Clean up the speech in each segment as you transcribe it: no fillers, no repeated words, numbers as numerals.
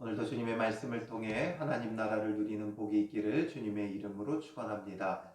오늘도 주님의 말씀을 통해 하나님 나라를 누리는 복이 있기를 주님의 이름으로 축원합니다.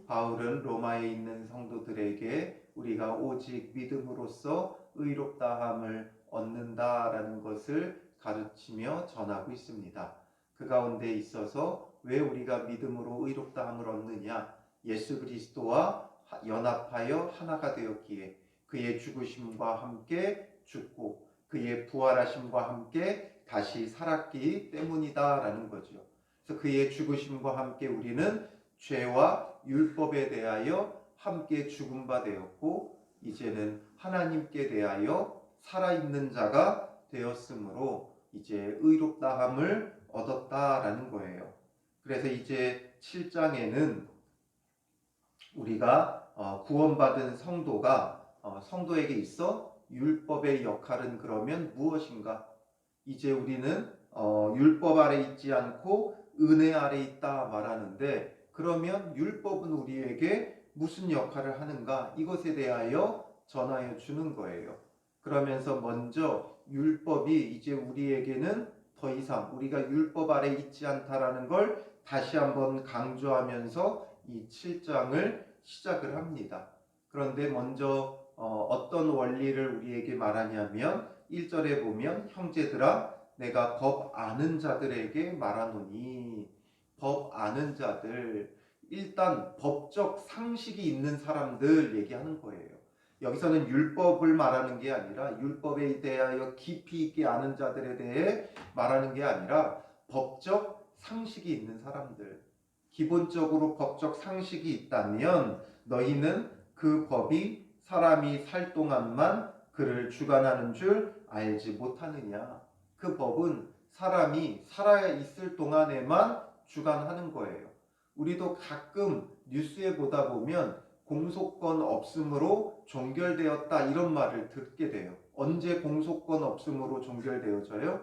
바울은 로마에 있는 성도들에게 우리가 오직 믿음으로써 의롭다함을 얻는다라는 것을 가르치며 전하고 있습니다. 그 가운데 있어서 왜 우리가 믿음으로 의롭다함을 얻느냐? 예수 그리스도와 연합하여 하나가 되었기에 그의 죽으심과 함께 죽고 그의 부활하심과 함께 다시 살았기 때문이다라는 거죠. 그래서 그의 죽으심과 함께 우리는 죄와 율법에 대하여 함께 죽은 바 되었고 이제는 하나님께 대하여 살아있는 자가 되었으므로 이제 의롭다함을 얻었다라는 거예요. 그래서 이제 7장에는 우리가 구원받은 성도가 성도에게 있어 율법의 역할은 그러면 무엇인가? 이제 우리는 율법 아래 있지 않고 은혜 아래 있다 말하는데 그러면 율법은 우리에게 무슨 역할을 하는가? 이것에 대하여 전하여 주는 거예요. 그러면서 먼저 율법이 이제 우리에게는 더 이상 우리가 율법 아래 있지 않다라는 걸 다시 한번 강조하면서 이 7장을 시작을 합니다. 그런데 먼저 어떤 원리를 우리에게 말하냐면 1절에 보면 형제들아 내가 법 아는 자들에게 말하노니 법 아는 자들 일단 법적 상식이 있는 사람들 얘기하는 거예요. 여기서는 율법을 말하는 게 아니라 율법에 대하여 깊이 있게 아는 자들에 대해 말하는 게 아니라 법적 상식이 있는 사람들 기본적으로 법적 상식이 있다면 너희는 그 법이 사람이 살 동안만 그를 주관하는 줄 알지 못하느냐. 그 법은 사람이 살아 있을 동안에만 주관하는 거예요. 우리도 가끔 뉴스에 보다 보면 공소권 없음으로 종결되었다 이런 말을 듣게 돼요. 언제 공소권 없음으로 종결되어져요?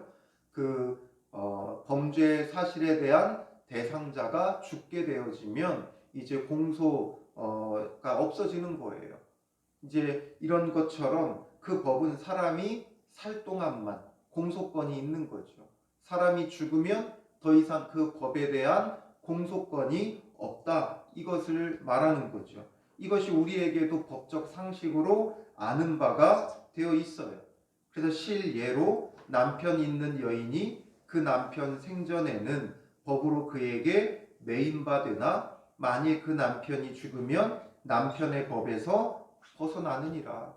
범죄 사실에 대한 대상자가 죽게 되어지면 이제 공소가 없어지는 거예요. 이제 이런 것처럼 그 법은 사람이 살 동안만 공소권이 있는 거죠. 사람이 죽으면 더 이상 그 법에 대한 공소권이 없다. 이것을 말하는 거죠. 이것이 우리에게도 법적 상식으로 아는 바가 되어 있어요. 그래서 실예로 남편 있는 여인이 그 남편 생전에는 법으로 그에게 매인바 되나 만일 그 남편이 죽으면 남편의 법에서 벗어나느니라.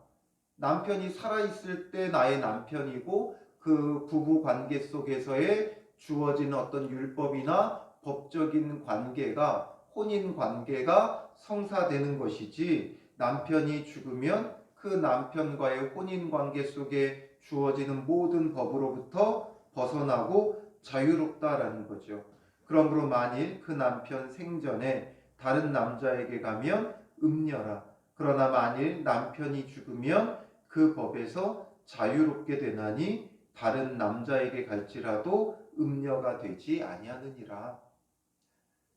남편이 살아있을 때 나의 남편이고 그 부부 관계 속에서의 주어진 어떤 율법이나 법적인 관계가 혼인 관계가 성사되는 것이지 남편이 죽으면 그 남편과의 혼인 관계 속에 주어지는 모든 법으로부터 벗어나고 자유롭다라는 거죠. 그러므로 만일 그 남편 생전에 다른 남자에게 가면 음녀라. 그러나 만일 남편이 죽으면 그 법에서 자유롭게 되나니 다른 남자에게 갈지라도 음녀가 되지 아니하느니라.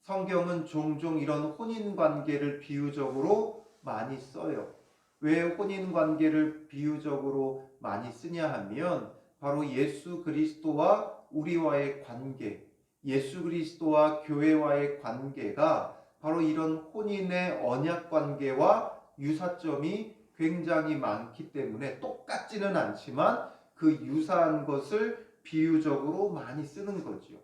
성경은 종종 이런 혼인관계를 비유적으로 많이 써요. 왜 혼인관계를 비유적으로 많이 쓰냐 하면 바로 예수 그리스도와 우리와의 관계, 예수 그리스도와 교회와의 관계가 바로 이런 혼인의 언약관계와 유사점이 굉장히 많기 때문에 똑같지는 않지만 그 유사한 것을 비유적으로 많이 쓰는 거죠.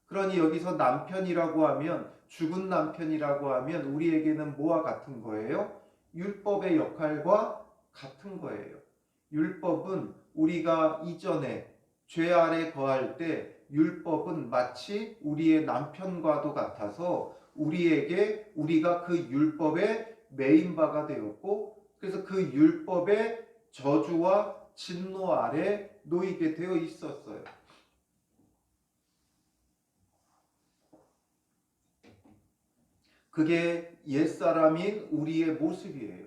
그러니 여기서 남편이라고 하면 죽은 남편이라고 하면 우리에게는 뭐와 같은 거예요? 율법의 역할과 같은 거예요. 율법은 우리가 이전에 죄 아래 거할 때 율법은 마치 우리의 남편과도 같아서 우리가 그 율법의 매인바가 되었고 그래서 그 율법의 저주와 진노 아래 놓이게 되어 있었어요. 그게 옛사람인 우리의 모습이에요.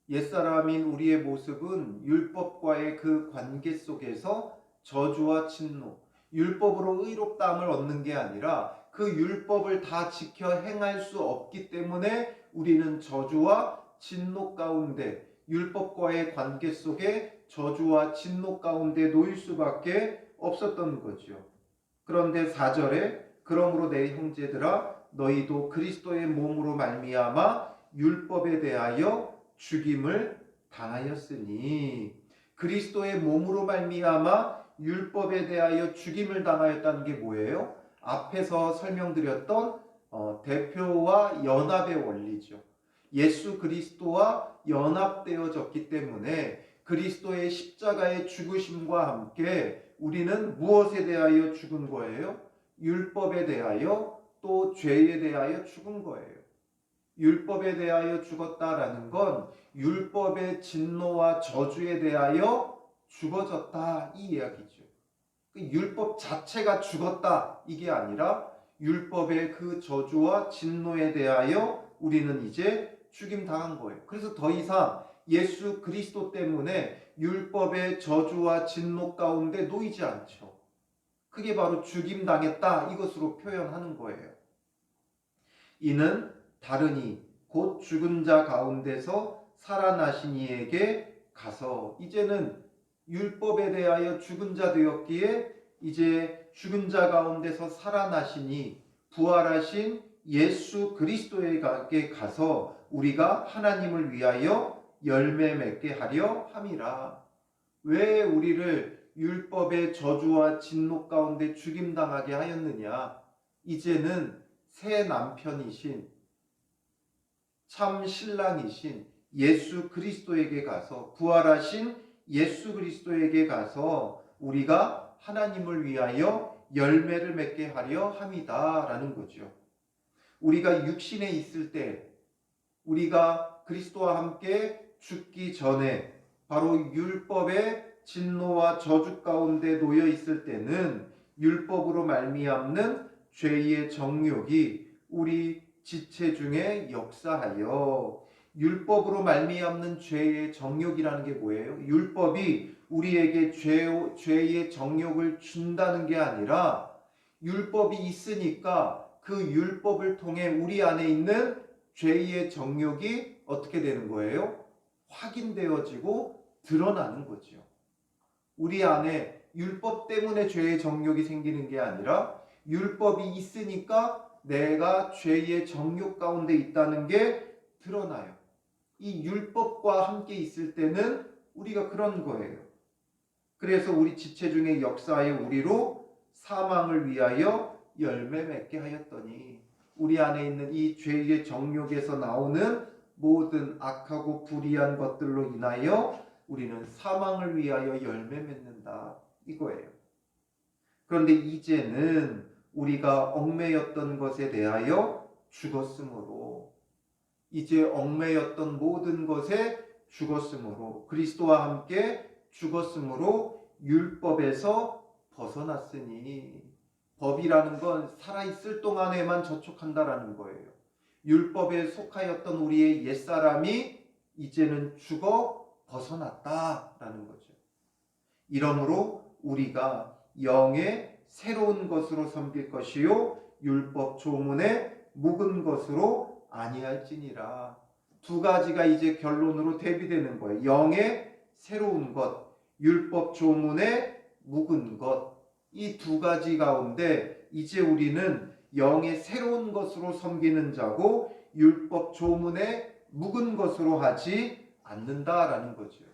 옛사람인 우리의 모습은 율법과의 그 관계 속에서 저주와 진노, 율법으로 의롭다함을 얻는 게 아니라 그 율법을 다 지켜 행할 수 없기 때문에 우리는 저주와 진노 가운데 율법과의 관계 속에 저주와 진노 가운데 놓일 수밖에 없었던 거죠. 그런데 4절에 그러므로 내 형제들아 너희도 그리스도의 몸으로 말미암아 율법에 대하여 죽임을 당하였으니, 그리스도의 몸으로 말미암아 율법에 대하여 죽임을 당하였다는 게 뭐예요? 앞에서 설명드렸던 대표와 연합의 원리죠. 예수 그리스도와 연합되어졌기 때문에 그리스도의 십자가의 죽으심과 함께 우리는 무엇에 대하여 죽은 거예요? 율법에 대하여, 또 죄에 대하여 죽은 거예요. 율법에 대하여 죽었다라는 건 율법의 진노와 저주에 대하여 죽어졌다, 이 이야기죠. 율법 자체가 죽었다, 이게 아니라 율법의 그 저주와 진노에 대하여 우리는 이제 죽임 당한 거예요. 그래서 더 이상 예수 그리스도 때문에 율법의 저주와 진노 가운데 놓이지 않죠. 그게 바로 죽임 당했다, 이것으로 표현하는 거예요. 이는 다르니 곧 죽은 자 가운데서 살아나신 이에게 가서, 이제는 율법에 대하여 죽은 자 되었기에 이제 죽은 자 가운데서 살아나시니 부활하신 예수 그리스도에게 가서 우리가 하나님을 위하여 열매 맺게 하려 함이라. 왜 우리를 율법의 저주와 진노 가운데 죽임당하게 하였느냐? 이제는 새 남편이신 참 신랑이신 예수 그리스도에게 가서, 부활하신 예수 그리스도에게 가서 우리가 하나님을 위하여 열매를 맺게 하려 함이다 라는 거죠. 우리가 육신에 있을 때, 우리가 그리스도와 함께 죽기 전에 바로 율법의 진노와 저주 가운데 놓여 있을 때는 율법으로 말미암는 죄의 정욕이 우리 지체 중에 역사하여, 율법으로 말미암는 죄의 정욕이라는 게 뭐예요? 율법이 우리에게 죄의 정욕을 준다는 게 아니라 율법이 있으니까 그 율법을 통해 우리 안에 있는 죄의 정욕이 어떻게 되는 거예요? 확인되어지고 드러나는 거죠. 우리 안에 율법 때문에 죄의 정욕이 생기는 게 아니라 율법이 있으니까 내가 죄의 정욕 가운데 있다는 게 드러나요. 이 율법과 함께 있을 때는 우리가 그런 거예요. 그래서 우리 지체 중에 역사하여 우리로 사망을 위하여 열매 맺게 하였더니, 우리 안에 있는 이 죄의 정욕에서 나오는 모든 악하고 불의한 것들로 인하여 우리는 사망을 위하여 열매 맺는다, 이거예요. 그런데 이제는 우리가 얽매였던 것에 대하여 죽었으므로, 이제 얽매였던 모든 것에 죽었으므로, 그리스도와 함께 죽었으므로 율법에서 벗어났으니, 법이라는 건 살아있을 동안에만 저촉한다라는 거예요. 율법에 속하였던 우리의 옛사람이 이제는 죽어 벗어났다라는 거죠. 이러므로 우리가 영의 새로운 것으로 섬길 것이요 율법 조문의 묵은 것으로 아니할지니라. 두 가지가 이제 결론으로 대비되는 거예요. 영의 새로운 것, 율법 조문의 묵은 것. 이 두 가지 가운데 이제 우리는 영의 새로운 것으로 섬기는 자고 율법 조문의 묵은 것으로 하지 않는다라는 거죠.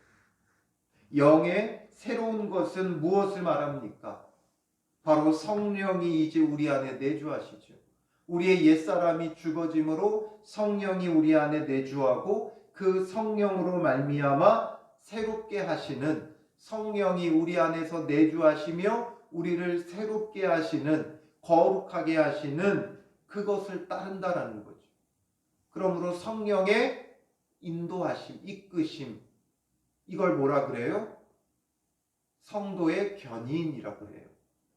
영의 새로운 것은 무엇을 말합니까? 바로 성령이 이제 우리 안에 내주하시죠. 우리의 옛사람이 죽어짐으로 성령이 우리 안에 내주하고 그 성령으로 말미암아 새롭게 하시는, 성령이 우리 안에서 내주하시며 우리를 새롭게 하시는, 거룩하게 하시는 그것을 따른다라는 거죠. 그러므로 성령의 인도하심, 이끄심, 이걸 뭐라 그래요? 성도의 견인이라고 해요.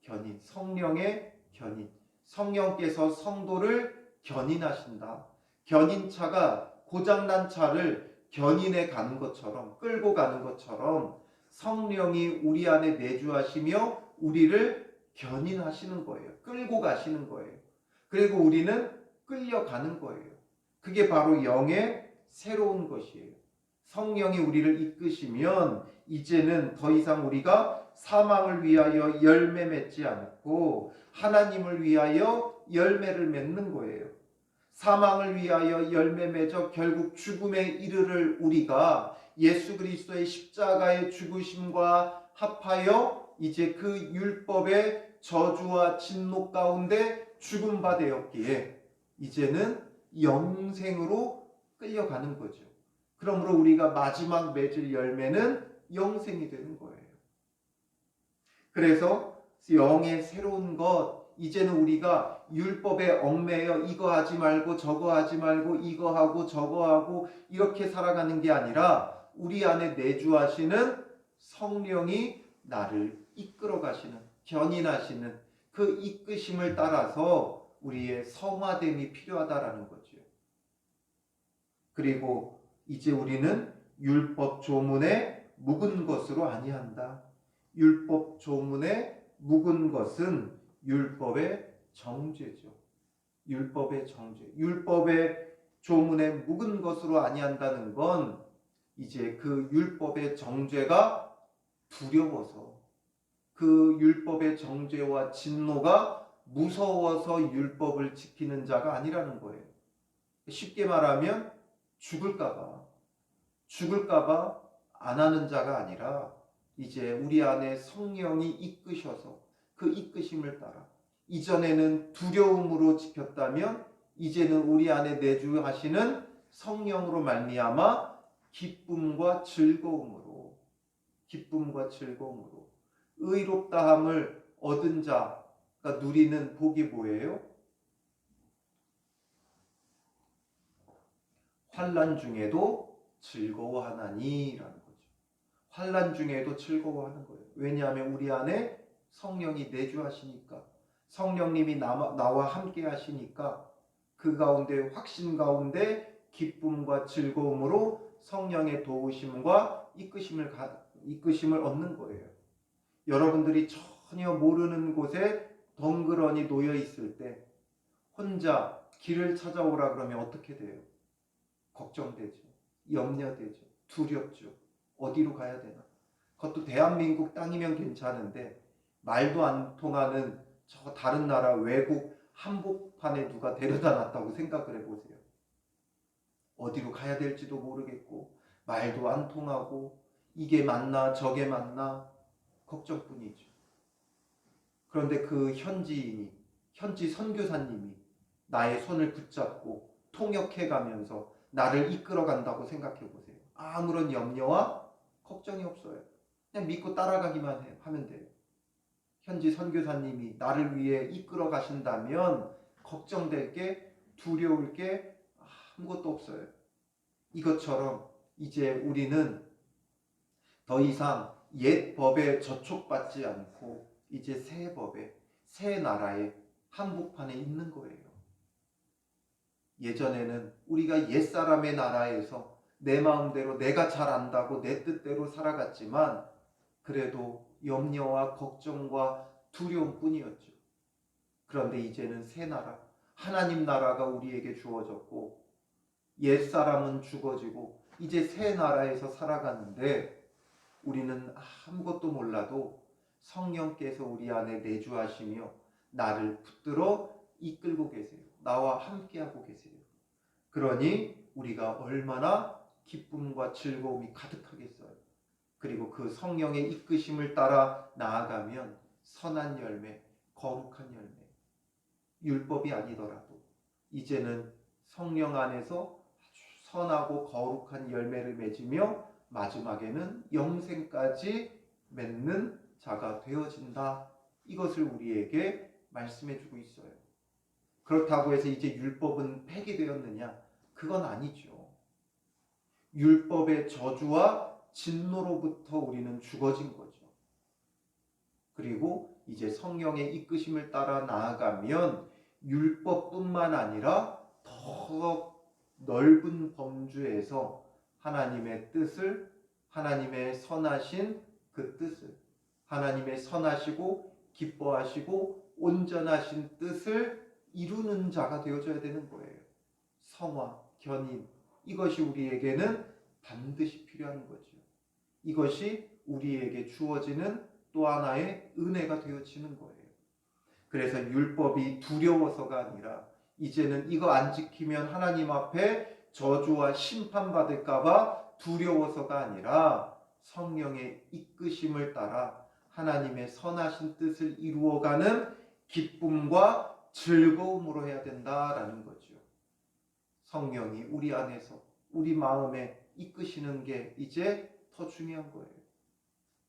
견인, 성령의 견인. 성령께서 성도를 견인하신다. 견인차가 고장난 차를 견인해 가는 것처럼, 끌고 가는 것처럼 성령이 우리 안에 내주하시며 우리를 견인하시는 거예요. 끌고 가시는 거예요. 그리고 우리는 끌려가는 거예요. 그게 바로 영의 새로운 것이에요. 성령이 우리를 이끄시면 이제는 더 이상 우리가 사망을 위하여 열매 맺지 않고 하나님을 위하여 열매를 맺는 거예요. 사망을 위하여 열매 맺어 결국 죽음에 이르를 우리가 예수 그리스도의 십자가의 죽으심과 합하여 이제 그 율법의 저주와 진노 가운데 죽음 바 되었기에 이제는 영생으로 끌려가는 거죠. 그러므로 우리가 마지막 맺을 열매는 영생이 되는 거예요. 그래서 영의 새로운 것, 이제는 우리가 율법에 얽매여 이거 하지 말고 저거 하지 말고 이거 하고 저거 하고 이렇게 살아가는 게 아니라 우리 안에 내주하시는 성령이 나를 이끌어 가시는, 견인하시는 그 이끄심을 따라서 우리의 성화됨이 필요하다라는 거죠. 그리고 이제 우리는 율법 조문에 묵은 것으로 아니한다. 율법 조문에 묵은 것은 율법의 정죄죠. 율법의 정죄. 율법의 조문에 묵은 것으로 아니한다는 건 이제 그 율법의 정죄가 두려워서, 그 율법의 정죄와 진노가 무서워서 율법을 지키는 자가 아니라는 거예요. 쉽게 말하면 죽을까봐 안 하는 자가 아니라 이제 우리 안에 성령이 이끄셔서 그 이끄심을 따라, 이전에는 두려움으로 지켰다면 이제는 우리 안에 내주하시는 성령으로 말미암아 기쁨과 즐거움으로 의롭다함을 얻은 자가 누리는 복이 뭐예요? 환난 중에도 즐거워하나니라는 거죠. 환난 중에도 즐거워하는 거예요. 왜냐하면 우리 안에 성령이 내주하시니까, 성령님이 나와 함께 하시니까 그 가운데, 확신 가운데 기쁨과 즐거움으로 성령의 도우심과 이끄심을 얻는 거예요. 여러분들이 전혀 모르는 곳에 덩그러니 놓여 있을 때 혼자 길을 찾아오라 그러면 어떻게 돼요? 걱정되죠. 염려되죠. 두렵죠. 어디로 가야 되나? 그것도 대한민국 땅이면 괜찮은데 말도 안 통하는 저 다른 나라 외국 한복판에 누가 데려다 놨다고 생각을 해보세요. 어디로 가야 될지도 모르겠고 말도 안 통하고 이게 맞나 저게 맞나 걱정뿐이죠. 그런데 그 현지 선교사님이 나의 손을 붙잡고 통역해가면서 나를 이끌어간다고 생각해보세요. 아무런 염려와 걱정이 없어요. 그냥 믿고 따라가기만 하면 돼요. 현지 선교사님이 나를 위해 이끌어 가신다면 걱정될 게, 두려울 게 아무것도 없어요. 이것처럼 이제 우리는 더 이상 옛 법에 저촉받지 않고 이제 새 법에, 새 나라의 한복판에 있는 거예요. 예전에는 우리가 옛사람의 나라에서 내 마음대로 내가 잘 안다고 내 뜻대로 살아갔지만 그래도 염려와 걱정과 두려움뿐이었죠. 그런데 이제는 새 나라, 하나님 나라가 우리에게 주어졌고 옛사람은 죽어지고 이제 새 나라에서 살아가는데 우리는 아무것도 몰라도 성령께서 우리 안에 내주하시며 나를 붙들어 이끌고 계세요. 나와 함께하고 계세요. 그러니 우리가 얼마나 기쁨과 즐거움이 가득하겠어요. 그리고 그 성령의 이끄심을 따라 나아가면 선한 열매, 거룩한 열매, 율법이 아니더라도 이제는 성령 안에서 아주 선하고 거룩한 열매를 맺으며 마지막에는 영생까지 맺는 자가 되어진다. 이것을 우리에게 말씀해 주고 있어요. 그렇다고 해서 이제 율법은 폐기되었느냐? 그건 아니죠. 율법의 저주와 진노로부터 우리는 죽어진 거죠. 그리고 이제 성령의 이끄심을 따라 나아가면 율법뿐만 아니라 더 넓은 범주에서 하나님의 뜻을, 하나님의 선하신 그 뜻을, 하나님의 선하시고 기뻐하시고 온전하신 뜻을 이루는 자가 되어져야 되는 거예요. 성화, 견인, 이것이 우리에게는 반드시 필요한 거죠. 이것이 우리에게 주어지는 또 하나의 은혜가 되어지는 거예요. 그래서 율법이 두려워서가 아니라 이제는 이거 안 지키면 하나님 앞에 저주와 심판받을까봐 두려워서가 아니라 성령의 이끄심을 따라 하나님의 선하신 뜻을 이루어가는 기쁨과 즐거움으로 해야 된다라는 거죠. 성령이 우리 안에서 우리 마음에 이끄시는 게 이제 더 중요한 거예요.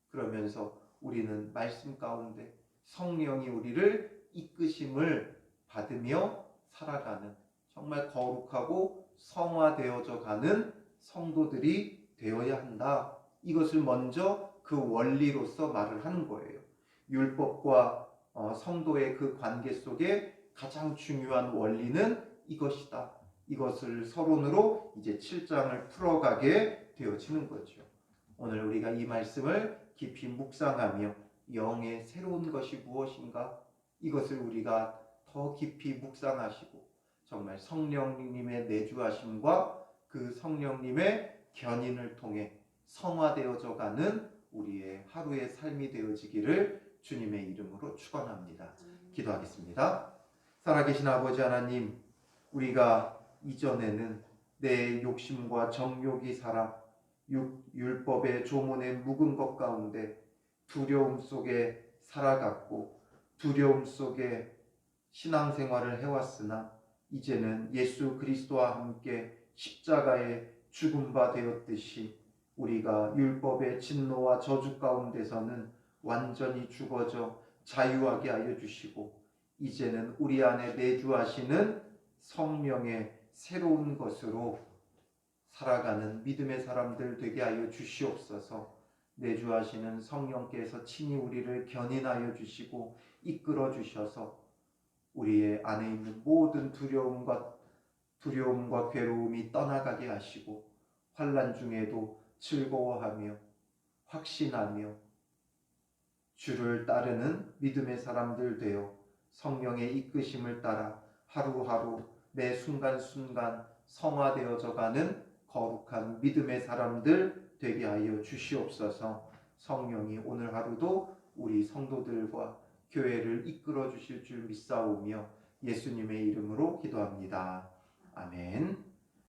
그러면서 우리는 말씀 가운데 성령이 우리를 이끄심을 받으며 살아가는 정말 거룩하고 성화되어져 가는 성도들이 되어야 한다. 이것을 먼저 그 원리로서 말을 하는 거예요. 율법과 성도의 그 관계 속에 가장 중요한 원리는 이것이다. 이것을 서론으로 이제 7장을 풀어가게 되어지는 거죠. 오늘 우리가 이 말씀을 깊이 묵상하며 영의 새로운 것이 무엇인가? 이것을 우리가 더 깊이 묵상하시고 정말 성령님의 내주하심과 그 성령님의 견인을 통해 성화되어져 가는 우리의 하루의 삶이 되어지기를 주님의 이름으로 축원합니다. 기도하겠습니다. 살아계신 아버지 하나님, 우리가 이전에는 내 욕심과 정욕이 살아 율법의 조문에 묵은 것 가운데 두려움 속에 살아갔고 두려움 속에 신앙생활을 해왔으나 이제는 예수 그리스도와 함께 십자가에 죽은 바 되었듯이 우리가 율법의 진노와 저주 가운데서는 완전히 죽어져 자유하게 하여 주시고 이제는 우리 안에 내주하시는 성령의 새로운 것으로 살아가는 믿음의 사람들 되게 하여 주시옵소서. 내주하시는 성령께서 친히 우리를 견인하여 주시고 이끌어 주셔서 우리의 안에 있는 모든 두려움과 괴로움이 떠나가게 하시고 환난 중에도 즐거워하며 확신하며 주를 따르는 믿음의 사람들 되어 성령의 이끄심을 따라 하루하루 매 순간순간 성화되어져 가는 거룩한 믿음의 사람들 되게 하여 주시옵소서. 성령이 오늘 하루도 우리 성도들과 교회를 이끌어 주실 줄 믿사오며 예수님의 이름으로 기도합니다. 아멘.